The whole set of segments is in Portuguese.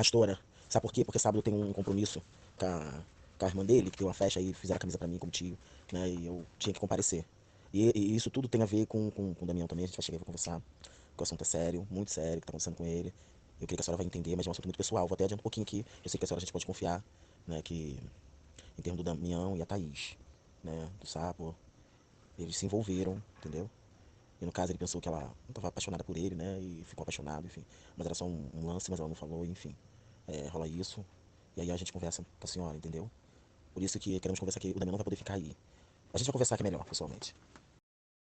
Pastora, sabe por quê? Porque sábado eu tenho um compromisso com a irmã dele, que tem uma festa aí, fizeram a camisa pra mim como tio, né? E eu tinha que comparecer. E isso tudo tem a ver com o Damião também, a gente vai chegar e vai conversar, porque o assunto é sério, muito sério, o que tá acontecendo com ele. Eu creio que a senhora vai entender, mas é um assunto muito pessoal. Vou até adiantar um pouquinho aqui, eu sei que a senhora a gente pode confiar, né? Que em termos do Damião e a Thaís, né? Do Sapo, eles se envolveram, entendeu? E no caso ele pensou que ela não estava apaixonada por ele, né? E ficou apaixonado, enfim. Mas era só um lance, mas ela não falou, enfim. Rola isso. E aí a gente conversa com a senhora, entendeu? Por isso que queremos conversar que o Damião não vai poder ficar aí. A gente vai conversar que é melhor, pessoalmente.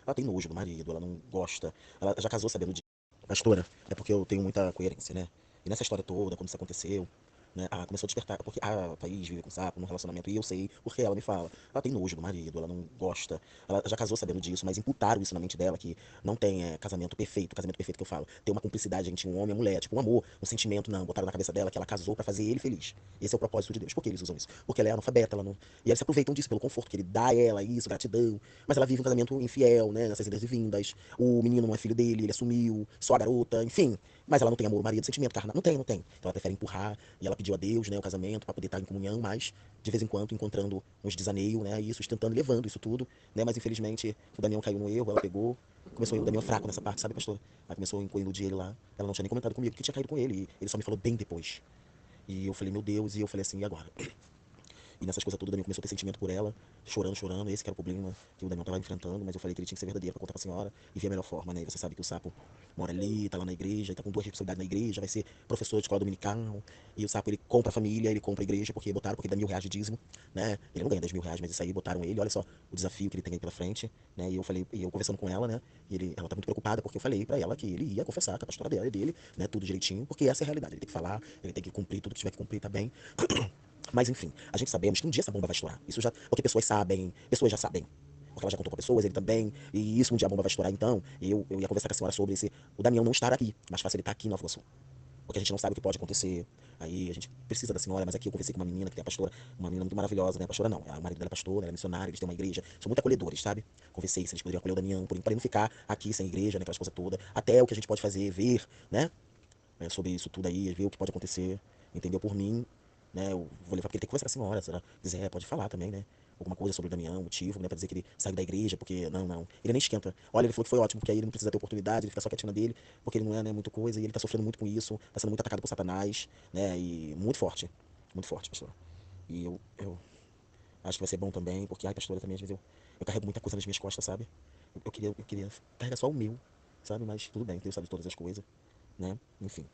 Ela tem nojo do marido, ela não gosta. Ela já casou sabendo de. Pastora, é porque eu tenho muita coerência, né? E nessa história toda, quando isso aconteceu, né? Começou a despertar, porque a Thaís vive com o Sapo num relacionamento, e eu sei porque ela me fala. Ela tem nojo do marido, ela não gosta. Ela já casou sabendo disso, mas imputaram isso na mente dela, que não tem casamento perfeito que eu falo. Tem uma cumplicidade entre um homem e uma mulher, tipo um amor, um sentimento, não. Botaram na cabeça dela que ela casou pra fazer ele feliz. Esse é o propósito de Deus. Por que eles usam isso? Porque ela é analfabeta, ela não. E eles se aproveitam disso pelo conforto, que ele dá a ela isso, gratidão. Mas ela vive um casamento infiel, né? Nessas indas e vindas. O menino não é filho dele, ele assumiu, só a garota, enfim. Mas ela não tem amor, marido, sentimento, carnal. Não tem, não tem. Então ela prefere empurrar. E ela pediu a Deus, né, o casamento, para poder estar em comunhão, mas de vez em quando encontrando uns desaneios, né, e sustentando, levando isso tudo, né, mas infelizmente o Damião caiu no erro, ela pegou, começou o Damião fraco nessa parte, sabe, pastor? Ela começou a iludir ele lá, ela não tinha nem comentado comigo que tinha caído com ele, e ele só me falou bem depois. E eu falei, meu Deus, e eu falei assim, e agora? E nessas coisas tudo, o Damião começou a ter sentimento por ela, chorando, chorando. Esse que era o problema que o Damião tava enfrentando, mas eu falei que ele tinha que ser verdadeiro pra contar pra senhora e ver a melhor forma, né? E você sabe que o Sapo mora ali, tá lá na igreja, tá com duas responsabilidades na igreja, vai ser professor de escola dominical. E o Sapo, ele compra a família, ele compra a igreja, porque ele dá R$ 1.000 de dízimo, né? Ele não ganha R$ 10.000, mas isso aí botaram ele, olha só o desafio que ele tem aí pela frente, né? E eu falei, e eu conversando com ela, né? Ela tá muito preocupada, porque eu falei pra ela que ele ia confessar com a pastora dele, né? Tudo direitinho, porque essa é a realidade. Ele tem que falar, ele tem que cumprir tudo que tiver que cumprir, tá bem. Mas enfim, a gente sabemos que um dia essa bomba vai estourar. Isso já. Porque pessoas já sabem. Porque ela já contou pra pessoas, ele também. E isso um dia a bomba vai estourar. Então, eu ia conversar com a senhora sobre o Damião não estar aqui. Mais fácil ele estar aqui em Nova Iguaçu. Porque a gente não sabe o que pode acontecer. Aí a gente precisa da senhora, mas aqui eu conversei com uma menina que tem a pastora, uma menina muito maravilhosa, né? A pastora não, o marido dela é pastor, ela é missionária, eles têm uma igreja, são muito acolhedores, sabe? Conversei se eles poderiam acolher o Damião, por ele não ficar aqui sem igreja, né? Aquelas coisas todas. Até o que a gente pode fazer, ver, né? Sobre isso tudo aí, ver o que pode acontecer, entendeu? Por mim, né? Eu vou levar, porque ele tem que conversar com a senhora, se ela quiser, pode falar também, né? Alguma coisa sobre o Damião, motivo, né? Pra dizer que ele saiu da igreja, porque não, não. Ele nem esquenta. Olha, ele falou que foi ótimo, porque aí ele não precisa ter oportunidade, ele fica só quietinho na dele, porque ele não é, né, muito coisa, e ele tá sofrendo muito com isso, tá sendo muito atacado por Satanás, né? E muito forte, pastor. E eu acho que vai ser bom também, porque, ai, pastora, também às vezes eu carrego muita coisa nas minhas costas, sabe? Eu queria carregar só o meu, sabe? Mas tudo bem, Deus sabe de todas as coisas, né? Enfim.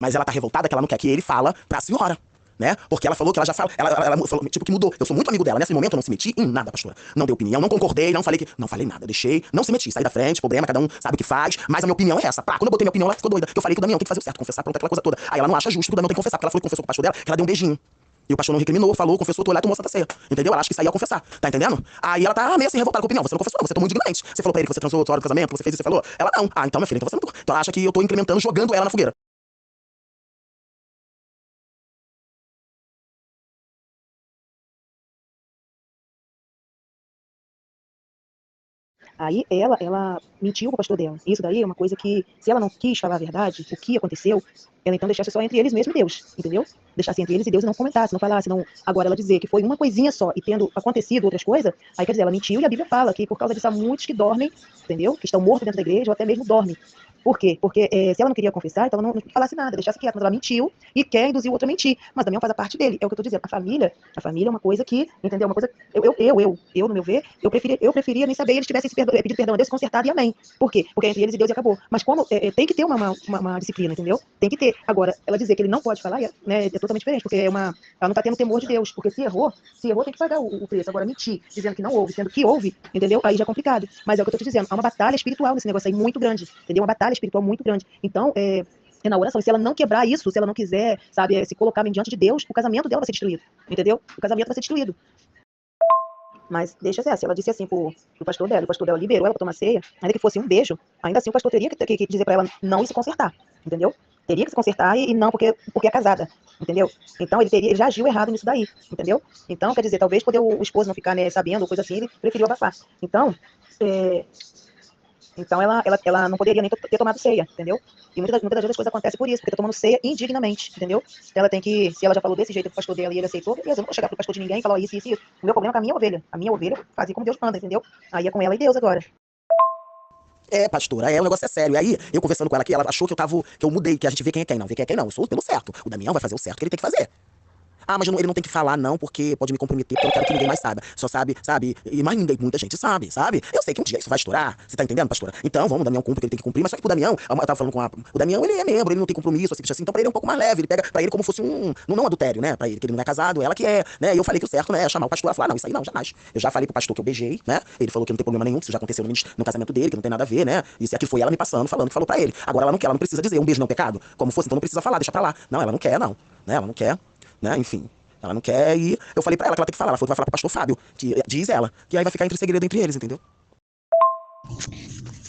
Mas ela tá revoltada que ela não quer que ele fala pra senhora. Né? Porque ela falou que ela já fala. Ela falou, tipo, que mudou. Eu sou muito amigo dela. Nesse momento eu não se meti em nada, pastora. Não dei opinião, não concordei, não falei que. Não falei nada. Deixei, não se meti. Saí da frente, problema, cada um sabe o que faz. Mas a minha opinião é essa. Pá, quando eu botei minha opinião, ela ficou doida. Que eu falei que o Damião tem que fazer o certo, confessar, pronto, aquela coisa toda. Aí ela não acha justo que o Damião tem que confessar, porque ela foi confessou com o pastor dela, que ela deu um beijinho. E o pastor não recriminou, falou, confessou, tô lá e tomou Santa Ceia. Entendeu? Ela acha que isso aí é confessar. Tá entendendo? Aí ela tá meio assim revoltada com a opinião. Você não confessou, não, você tomou indignamente. Você falou pra ele que você transou outra hora do casamento, que você fez isso, você falou. Ela não. Ah, então, minha filha, então você não. Então ela acha que eu tô incrementando, jogando ela na fogueira. Aí ela mentiu pro pastor dela. Isso daí é uma coisa que, se ela não quis falar a verdade, o que aconteceu, ela então deixasse só entre eles mesmo e Deus, entendeu? Deixasse entre eles e Deus e não comentasse, não falasse, não. Agora ela dizer que foi uma coisinha só e tendo acontecido outras coisas, aí quer dizer, ela mentiu e a Bíblia fala que por causa disso há muitos que dormem, entendeu? Que estão mortos dentro da igreja ou até mesmo dormem. Por quê? Porque se ela não queria confessar, então ela não falasse nada, deixasse quieto, mas ela mentiu e quer induzir o outro a mentir. Mas também faz a parte dele. É o que eu tô dizendo. A família é uma coisa que, entendeu? Uma coisa. No meu ver, eu preferia nem saber eles tivessem pedido perdão a Deus, consertado e amém. Por quê? Porque é entre eles e Deus e acabou. Mas como tem que ter uma disciplina, entendeu? Tem que ter. Agora, ela dizer que ele não pode falar, né, é totalmente diferente, porque ela não tá tendo temor de Deus. Porque se errou, tem que pagar o preço. Agora, mentir, dizendo que não houve, sendo que houve, entendeu? Aí já é complicado. Mas é o que eu tô te dizendo. Há uma batalha espiritual nesse negócio aí muito grande, entendeu? Uma batalha espiritual muito grande. Então, na oração, se ela não quebrar isso, se ela não quiser, sabe, se colocar diante de Deus, o casamento dela vai ser destruído, entendeu? O casamento vai ser destruído. Mas deixa ser, se ela disse assim pro pastor dela, o pastor dela liberou ela pra tomar ceia, ainda que fosse um beijo, ainda assim o pastor teria que dizer pra ela não e se consertar, entendeu? Teria que se consertar e não porque é casada, entendeu? Então ele já agiu errado nisso daí, entendeu? Então, quer dizer, talvez poder o esposo não ficar, né, sabendo, ou coisa assim, ele preferiu abafar. Então, é, Então ela não poderia nem ter tomado ceia, entendeu? E muitas vezes as coisas acontecem por isso, porque tá tomando ceia indignamente, entendeu? Então ela tem que, se ela já falou desse jeito pro pastor dela e ele aceitou, beleza, eu não vou chegar pro pastor de ninguém e falar isso, isso, isso. O meu problema é com a minha ovelha. A minha ovelha fazia como Deus manda, entendeu? Aí é com ela e Deus agora. É, pastora, o negócio é sério. E aí, eu conversando com ela aqui, ela achou que eu mudei, que a gente vê quem é quem. Não, vê quem é quem não. Eu sou pelo certo. O Damião vai fazer o certo que ele tem que fazer. Ah, mas ele não tem que falar, não, porque pode me comprometer, porque eu não quero que ninguém mais saiba. Só sabe? E mais ninguém, muita gente sabe? Eu sei que um dia isso vai estourar. Você tá entendendo, pastora? Então, vamos, o Damião cumpre o que ele tem que cumprir. Mas só que pro Damião, eu tava falando o Damião, ele é membro, ele não tem compromisso, assim. Então, pra ele é um pouco mais leve. Ele pega pra ele como fosse não adultério, né? Pra ele, que ele não é casado, ela que é, né? E eu falei que o certo, né, é chamar o pastor a falar, não, isso aí não, jamais. Eu já falei pro pastor que eu beijei, né? Ele falou que não tem problema nenhum, que isso já aconteceu no casamento dele, que não tem nada a ver, né? Isso aqui foi ela me passando, falando que falou pra ele. Agora ela não quer, ela não precisa dizer um beijo não é um pecado. Como fosse, então não precisa falar, deixa pra lá. Não, ela não quer, não. Né? Ela não quer, né? Enfim. Ela não quer e eu falei pra ela que ela tem que falar. Ela falou que vai falar pro pastor Fábio, que diz ela, que aí vai ficar entre segredo entre eles, entendeu?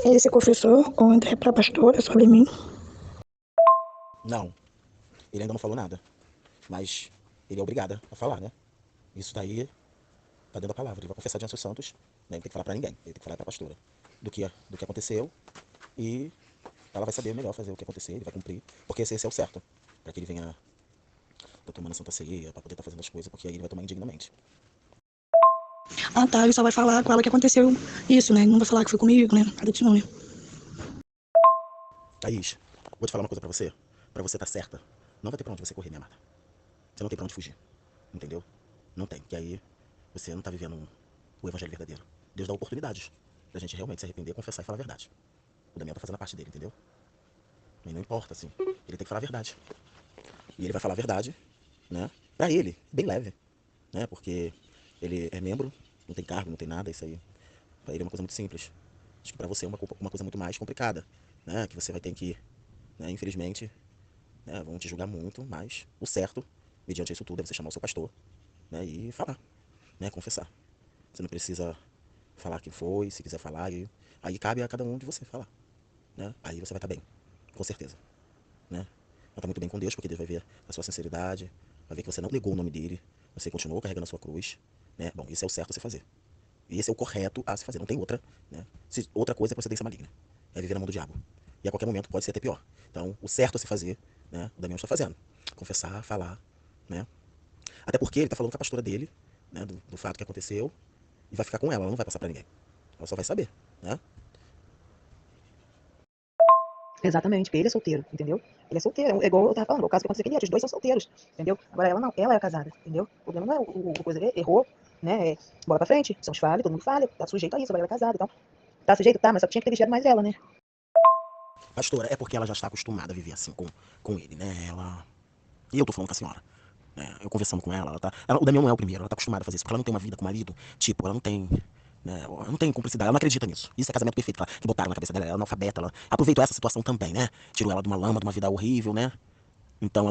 Ele se confessou ontem pra pastora sobre mim. Não, ele ainda não falou nada. Mas ele é obrigado a falar, né? Isso daí tá dentro da palavra. Ele vai confessar diante dos santos, né? Ele tem que falar pra ninguém. Ele tem que falar pra pastora do que aconteceu e ela vai saber melhor fazer o que acontecer, ele vai cumprir, porque esse é o certo. Pra que ele venha tá tomando a Santa Ceia, pra poder estar fazendo as coisas, porque aí ele vai tomar indignamente. Ah, tá, ele só vai falar com ela que aconteceu isso, né? Não vai falar que foi comigo, né? Nada disso não, né? Thaís, vou te falar uma coisa pra você. Pra você tá certa, não vai ter pra onde você correr, minha amada. Você não tem pra onde fugir, entendeu? Não tem, que aí você não tá vivendo o evangelho verdadeiro. Deus dá oportunidades pra gente realmente se arrepender, confessar e falar a verdade. O Damião tá fazendo a parte dele, entendeu? E não importa, assim. Ele tem que falar a verdade. E ele vai falar a verdade, né? Pra ele, bem leve, né? Porque ele é membro, não tem cargo, não tem nada, isso aí. Pra ele é uma coisa muito simples. Acho que pra você é uma coisa muito mais complicada, né? Que você vai ter que, né, infelizmente, né, vão te julgar muito, mas o certo, mediante isso tudo, é você chamar o seu pastor, né? E falar, né? Confessar. Você não precisa falar quem foi, se quiser falar, aí cabe a cada um de você falar, né? Aí você vai estar bem, com certeza, né? Vai estar muito bem com Deus, porque Deus vai ver a sua sinceridade, vai ver que você não negou o nome dele, você continuou carregando a sua cruz, né? Bom, isso é o certo a se fazer. E esse é o correto a se fazer, não tem outra, né? Outra coisa é procedência maligna, é viver na mão do diabo. E a qualquer momento pode ser até pior. Então, o certo a se fazer, né? O Damião está fazendo. Confessar, falar, né? Até porque ele está falando com a pastora dele, né? Do fato que aconteceu, e vai ficar com ela não vai passar pra ninguém. Ela só vai saber, né? Exatamente, porque ele é solteiro, entendeu? Ele é solteiro, é igual eu tava falando, o caso que aconteceu aqui, os dois são solteiros, entendeu? Agora ela não, ela é casada, entendeu? O problema não é o coisa, errou, né? Bola pra frente, somos falhos, todo mundo falha, tá sujeito a isso, agora ela é casada, então. Tá sujeito, tá, mas só que tinha que ter vigiado mais ela, né? Pastora, é porque ela já está acostumada a viver assim com ele, né? E eu tô falando com a senhora. Né? Eu conversando com ela, o Damião não é o primeiro, ela tá acostumada a fazer isso, porque ela não tem uma vida com o marido, tipo, ela não tem. Né? Ela não tem cumplicidade, ela não acredita nisso. Isso é casamento perfeito que botaram na cabeça dela, ela é analfabeta, ela aproveitou essa situação também, né? Tirou ela de uma lama, de uma vida horrível, né? Então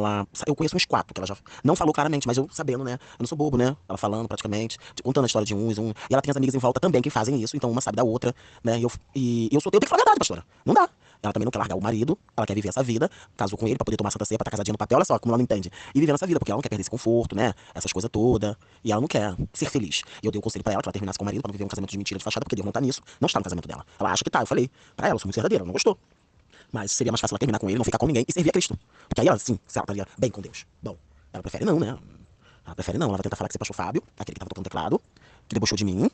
eu conheço uns quatro que ela já não falou claramente, mas eu sabendo, né? Eu não sou bobo, né? Ela falando praticamente, contando a história de uns, e ela tem as amigas em volta também que fazem isso, então uma sabe da outra, né? E eu sou, eu tenho que falar a verdade, pastora. Não dá. Ela também não quer largar o marido, ela quer viver essa vida, casou com ele pra poder tomar Santa Ceia, pra estar casadinha no papel, olha só como ela não entende. E vivendo essa vida, porque ela não quer perder esse conforto, né? Essas coisas todas. E ela não quer ser feliz. E eu dei um conselho pra ela, que ela terminasse com o marido, pra não viver um casamento de mentira, de fachada, porque Deus não tá nisso, não está no casamento dela. Ela acha que tá, eu falei pra ela, eu sou muito verdadeira, ela não gostou. Mas seria mais fácil ela terminar com ele, não ficar com ninguém e servir a Cristo. Porque aí ela, sim, se ela estaria bem com Deus. Bom, ela prefere não, né? Ela prefere não, ela vai tentar falar que você pastor Fábio, aquele que tava tocando teclado, que debochou de mim,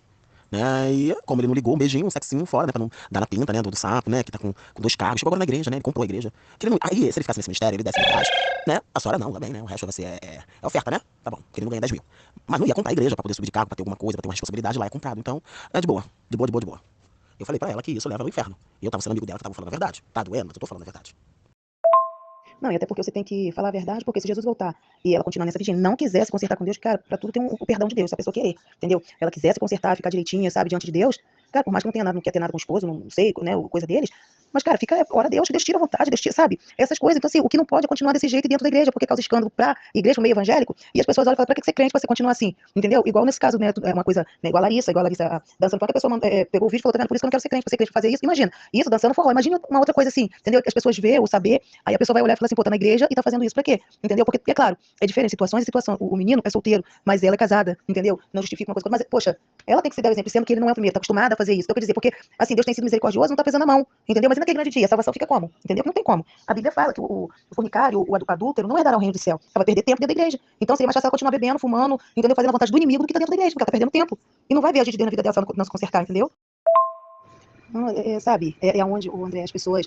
né? E como ele não ligou, um beijinho, um sexinho fora, né? Pra não dar na pinta, né? Do sapo, né? Que tá com dois cargos. Chegou agora na igreja, né? Ele comprou a igreja. Que ele não... Aí, se ele ficasse nesse ministério, ele desse R$ 1.000, né? A senhora não, tá bem, né? O resto vai ser é oferta, né? Tá bom, que ele não ganha 10 mil. Mas não ia comprar a igreja pra poder subir de cargo, pra ter alguma coisa, pra ter uma responsabilidade lá, é comprado. Então, é de boa, de boa, de boa, de boa. Eu falei pra ela que isso leva ao inferno. E eu tava sendo amigo dela, que tava falando a verdade. Tá doendo, mas eu tô falando a verdade. Não, e até porque você tem que falar a verdade, porque se Jesus voltar e ela continuar nessa vidinha, não quiser se consertar com Deus, cara, pra tudo tem o perdão de Deus, se a pessoa querer, entendeu? Ela quiser se consertar, ficar direitinha, sabe, diante de Deus, cara, por mais que não tenha nada, não quer ter nada com o esposo, não sei, né, coisa deles, Mas, cara, fica, ora Deus tira a vontade, Deus tira, sabe? Essas coisas. Então, assim, o que não pode é continuar desse jeito dentro da igreja, porque causa escândalo pra igreja, no meio evangélico, e as pessoas olham e falam, pra que ser crente, pra você continuar assim? Entendeu? Igual nesse caso, né, é uma coisa, né, igual a Larissa dançando fora, que a pessoa pegou o vídeo e falou, tá vendo, por isso que eu não quero ser crente, pra ser crente, fazer isso. Imagina, isso dançando forró. Imagina uma outra coisa assim, entendeu? Que as pessoas vê, ou saber, aí a pessoa vai olhar e falar assim, pô, tá na igreja e tá fazendo isso pra quê? Entendeu? Porque, é claro, é diferente situações e situação. O menino é solteiro, mas ela é casada, entendeu? Não justifica uma coisa, mas, poxa, ela tem que se dar o exemplo, sendo que ele não é o primeiro, tá acostumada a fazer isso. Então, quer dizer, porque, assim, Deus tem sido misericordioso, não tá pesando a mão, entendeu? Mas e naquele grande dia, a salvação fica como? Entendeu? Não tem como. A Bíblia fala que o fornicário, o adúltero, não herdará o reino do céu. Ela vai perder tempo dentro da igreja. Então, seria mais fácil ela continuar bebendo, fumando, entendeu? Fazendo a vontade do inimigo do que tá dentro da igreja, porque ela tá perdendo tempo. E não vai ver a gente dentro da vida dela se ela não se consertar, entendeu? Não, sabe, é onde, o André, as pessoas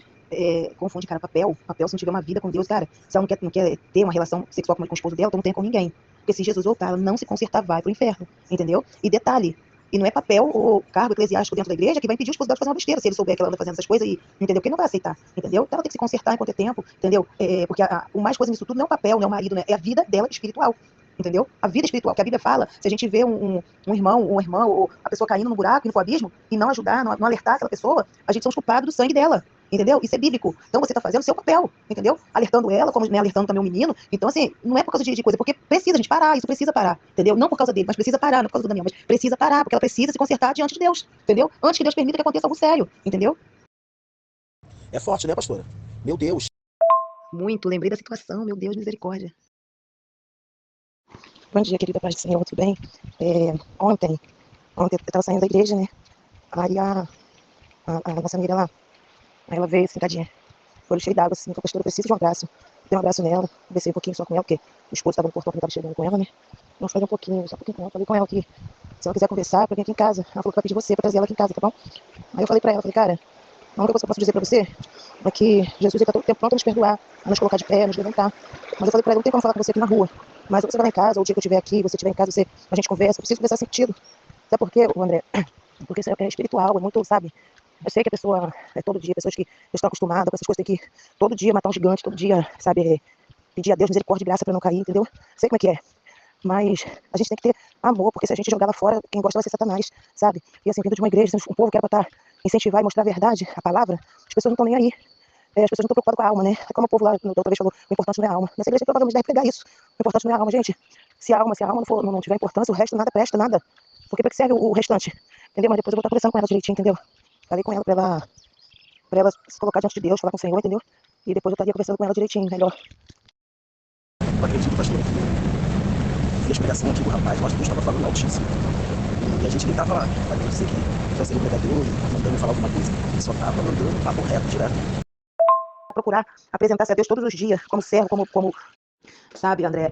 confundem, cara, papel, se não tiver uma vida com Deus, cara, se ela não quer ter uma relação sexual com o esposo dela, então não tem com ninguém. Porque se Jesus voltar, ela não se consertar, vai pro inferno, entendeu? E detalhe, e não é papel ou cargo eclesiástico dentro da igreja que vai impedir o esposo dela de fazer uma besteira, se ele souber que ela anda fazendo essas coisas, e, entendeu? Porque ele não vai aceitar, entendeu? Então ela tem que se consertar enquanto é tempo, entendeu? Porque o mais coisa nisso tudo não é o papel, não é o marido, né? É a vida dela espiritual. Entendeu? A vida espiritual, que a Bíblia fala, se a gente vê um irmão, uma irmã, ou a pessoa caindo no buraco, indo pro abismo, e não ajudar, não alertar aquela pessoa, a gente somos culpados do sangue dela, entendeu? Isso é bíblico. Então você está fazendo o seu papel, entendeu? Alertando ela, como né, alertando também o menino. Então, assim, não é por causa de coisa, porque precisa a gente parar, isso precisa parar, entendeu? Não por causa dele, mas precisa parar, não por causa do Daniel, mas precisa parar, porque ela precisa se consertar diante de Deus, entendeu? Antes que Deus permita que aconteça algo sério, entendeu? É forte, né, pastora? Meu Deus. Muito, lembrei da situação, meu Deus, misericórdia. Bom dia, querida paz do Senhor, tudo bem? Ontem eu estava saindo da igreja, né? Aí a nossa amiga lá, aí ela veio sentadinha, olho cheio d'água, assim, que a pastora precisa de um abraço. Dei um abraço nela, conversei um pouquinho só com ela, porque o esposo estava no portão que estava chegando com ela, né? Não falei um pouquinho, só um pouquinho com ela, falei com ela que se ela quiser conversar, pra vir aqui em casa. Ela falou que vai pedir você pra trazer ela aqui em casa, tá bom? Aí eu falei pra ela, cara, a única coisa que eu posso dizer pra você é que Jesus está todo tempo pronto a nos perdoar, a nos colocar de pé, a nos levantar. Mas eu falei pra ela, não tem como falar com você aqui na rua. Mas ou você vai lá em casa, ou o dia que eu estiver aqui, você estiver em casa, a gente conversa, eu preciso conversar sentido. Sabe por quê, André? Porque isso é espiritual, é muito, sabe? Eu sei que a pessoa, todo dia, pessoas que estão acostumadas com essas coisas, tem que todo dia matar um gigante, todo dia, sabe, pedir a Deus misericórdia e graça pra não cair, entendeu? Sei como é que é. Mas a gente tem que ter amor, porque se a gente jogar lá fora, quem gosta vai ser Satanás, sabe? E assim, vindo de uma igreja, um povo que era pra incentivar e mostrar a verdade, a palavra, as pessoas não estão nem aí. As pessoas não estão preocupadas com a alma, né? É como o povo lá da outra vez falou, o importante não é a alma. Nessa igreja provavelmente deve pregar isso. O importante não é a alma, gente. Se a alma não tiver importância, o resto nada presta, nada. Porque pra que serve o restante? Entendeu? Mas depois eu vou estar conversando com ela direitinho, entendeu? Falei com ela pra ela se colocar diante de Deus, falar com o Senhor, entendeu? E depois eu estaria conversando com ela direitinho, melhor. Eu acredito, pastor. Vi a explicação aqui do rapaz, eu acho que Deus estava falando altíssimo. E a gente nem estava, para dizer que já seria um pregador, mandando falar alguma coisa. Ele só estava mandando papo reto, direto. Procurar apresentar-se a Deus todos os dias, como servo, como sabe, André,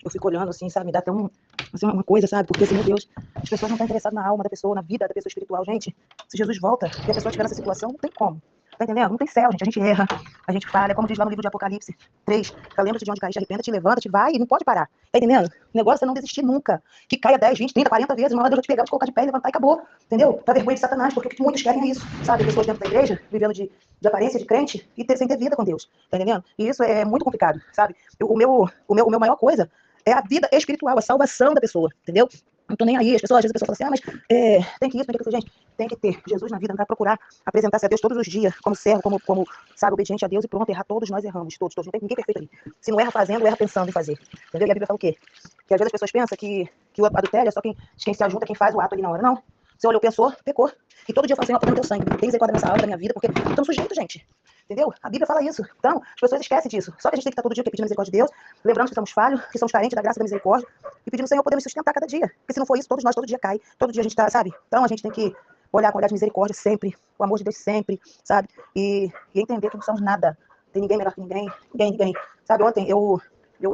eu fico olhando assim, sabe, me dá até assim, uma coisa, sabe, porque assim, meu Deus, as pessoas não estão interessadas na alma da pessoa, na vida da pessoa espiritual, gente. Se Jesus volta e a pessoa estiver nessa situação, não tem como. Tá entendendo? Não tem céu, gente. A gente erra, a gente falha, como diz lá no livro de Apocalipse 3, lembra-te de onde caíste, arrependa-te, levanta-te, vai, e não pode parar. Tá entendendo? O negócio é não desistir nunca. Que caia 10, 20, 30, 40 vezes, uma hora Deus vai te pegar, te colocar de pé, levantar e acabou. Entendeu? Pra vergonha de Satanás, porque o que muitos querem é isso, sabe? Pessoas dentro da igreja, vivendo de aparência de crente e sem ter vida com Deus. Tá entendendo? E isso é muito complicado, sabe? O meu maior coisa é a vida espiritual, a salvação da pessoa, entendeu? Não tô nem aí, às vezes a pessoa fala assim, mas tem que isso, tem que aquilo. Gente, tem que ter Jesus na vida, não vai procurar apresentar-se a Deus todos os dias, como servo, como sabe, obediente a Deus e pronto, errar todos nós erramos, todos, não tem ninguém perfeito ali. Se não erra fazendo, erra pensando em fazer, entendeu? E a Bíblia fala o quê? Que às vezes as pessoas pensam que o adultério é só quem se ajunta, quem faz o ato ali na hora. Não, você olhou, pensou, pecou. E todo dia eu falo assim, ó, tá no teu sangue, tem misericórdia nessa alma da minha vida, porque estamos sujeitos, gente. Entendeu? A Bíblia fala isso. Então, as pessoas esquecem disso. Só que a gente tem que estar todo dia pedindo a misericórdia de Deus, lembrando que somos falhos, que somos carentes da graça e da misericórdia, e pedindo ao Senhor poder nos sustentar cada dia. Porque se não for isso, todos nós, todo dia cai. Todo dia a gente tá, sabe? Então a gente tem que olhar com olhar de misericórdia sempre, o amor de Deus sempre, sabe? E entender que não somos nada. Tem ninguém melhor que ninguém. Sabe, ontem eu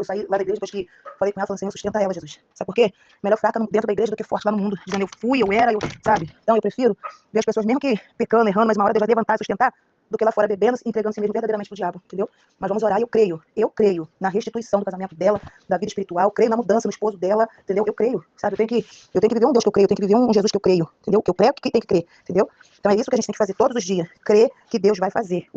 saí lá da igreja, depois que falei com ela, falando assim, sustenta ela, Jesus. Sabe por quê? Melhor fraca dentro da igreja do que forte lá no mundo. Dizendo, eu era, sabe? Então eu prefiro ver as pessoas, mesmo que pecando, errando, mas uma hora Deus vai levantar e sustentar, do que lá fora bebendo e entregando-se mesmo verdadeiramente pro diabo, entendeu? Mas vamos orar e eu creio na restituição do casamento dela, da vida espiritual, creio na mudança no esposo dela, entendeu? Eu creio, sabe? Eu tenho que viver um Deus que eu creio, eu tenho que viver um Jesus que eu creio, entendeu? Que eu prego que tem que crer, entendeu? Então é isso que a gente tem que fazer todos os dias, crer que Deus vai fazer.